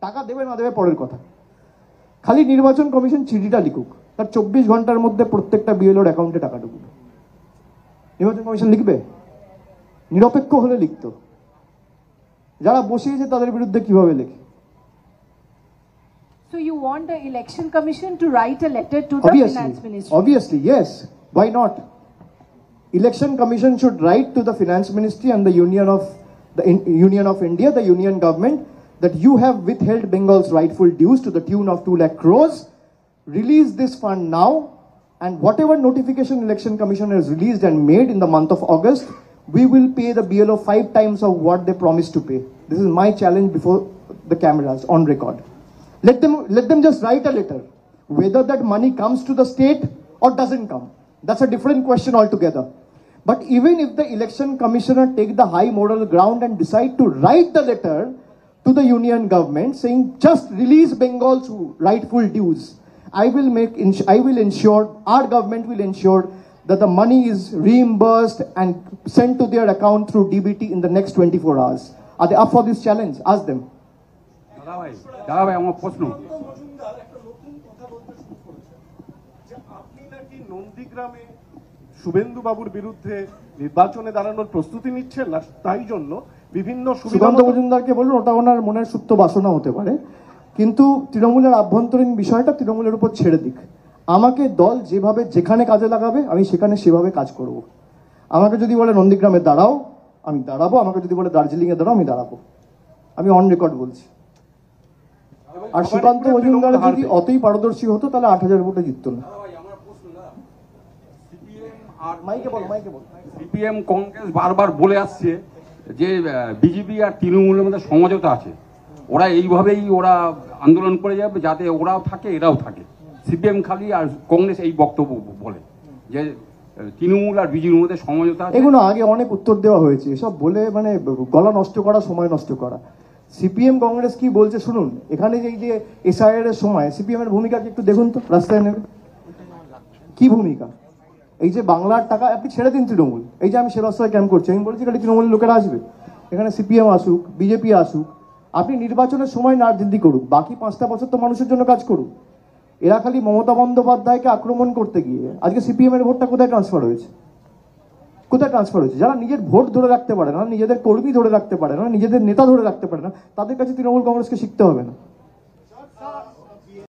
টাকা দেবে না দেবে পরের কথা, খালি নির্বাচন কমিশন চিঠিটা লিখুক, তার 24 ঘন্টার মধ্যে প্রত্যেকটা বিএলওর অ্যাকাউন্টে টাকা ঢুকবে। নির্বাচন কমিশন লিখবে? নিরপেক্ষ হলে লিখতো, যারা বসিয়েছে তাদের বিরুদ্ধে কিভাবে লেখে? So you want the election commission to write a letter to the finance ministry? Obviously, yes. Why not? Election commission should write to the finance ministry and the Union of India, the union government, that you have withheld Bengal's rightful dues to the tune of 2 lakh crores. Release this fund now, and whatever notification election commission has released and made in the month of August, we will pay the BLO 5 times of what they promised to pay. This is my challenge before the cameras on record. Let them just write a letter. Whether that money comes to the state or doesn't come, that's a different question altogether. But even if the election commissioner take the high moral ground and decide to write the letter to the union government saying just release Bengal's rightful dues, I will ensure, our government will ensure that the money is reimbursed and sent to their account through DBT in the next 24 hours. Are they up for this challenge? Ask them. দাদা ভাই আমার প্রশ্ন, আপনি নাকি নন্দীগ্রামে শুভেন্দু বাবুর বিরুদ্ধে নির্বাচনে দাঁড়ানোর প্রস্তুতি নিচ্ছেন, তাই জন্য বিভিন্ন সুকান্ত মজুমদারকে বলুন, ওটা ওনার মনের সুপ্ত বাসনা হতে পারে, কিন্তু তৃণমূলের আভ্যন্তরীণ বিষয়টা তৃণমূলের উপর ছেড়ে দিক। আমাকে দল যেভাবে যেখানে কাজে লাগাবে আমি সেখানে সেভাবে কাজ করব। আমাকে যদি বলে নন্দীগ্রামে দাঁড়াও আমি দাঁড়াবো, আমাকে যদি বলে দার্জিলিংয়ে দাঁড়াও আমি দাঁড়াবো, আমি অন রেকর্ড বলছি। আর সুকান্ত মজুমদার যদি অতই পারদর্শী হতো তাহলে 8000 ভোটে জিততো না। সিপিএম কংগ্রেস বারবার বলে আসছে যে বিজেপি আর তৃণমূলের মধ্যে সমঝোতা আছে, ওরা এইভাবেই ওরা আন্দোলন করে যাবে যাতে ওরাও থাকে এরাও থাকে। সিপিএম খালি আর কংগ্রেস এই বক্তব্য বলে যে তৃণমূল আর বিজেপির মধ্যে সমঝোতা আছে। এগুলো আগে অনেক উত্তর দেওয়া হয়েছে, এসব বলে মানে গলা নষ্ট করা, সময় নষ্ট করা। সিপিএম কংগ্রেস কি বলছে শুনুন, এখানে যে এসআইআর এর সময় সিপিএম এর ভূমিকা কি একটু দেখুন তো, রাস্তায় নেবে কি ভূমিকা। এই যে বাংলার টাকা আপনি ছেড়ে দিন তৃণমূল, এই যে আমি সেবাশ্রয় ক্যাম্প করছি, আমি বলছি খালি তৃণমূলের লোকেরা আসবে, এখানে সিপিএম আসুক, বিজেপি আসুক, আপনি নির্বাচনের সময় রাজনীতি করুক, বাকি 5টা বছর তো মানুষের জন্য কাজ করুক। এরা খালি মমতা বন্দ্যোপাধ্যায়কে আক্রমণ করতে গিয়ে আজকে সিপিএম এর ভোটটা কোথায় ট্রান্সফার হয়েছে? কোথায় ট্রান্সফার হয়েছে? যারা নিজের ভোট ধরে রাখতে পারে না, নিজেদের কর্মী ধরে রাখতে পারে না, নিজেদের নেতা ধরে রাখতে পারে না, তাদের কাছে তৃণমূল কংগ্রেসকে শিখতে হবে না।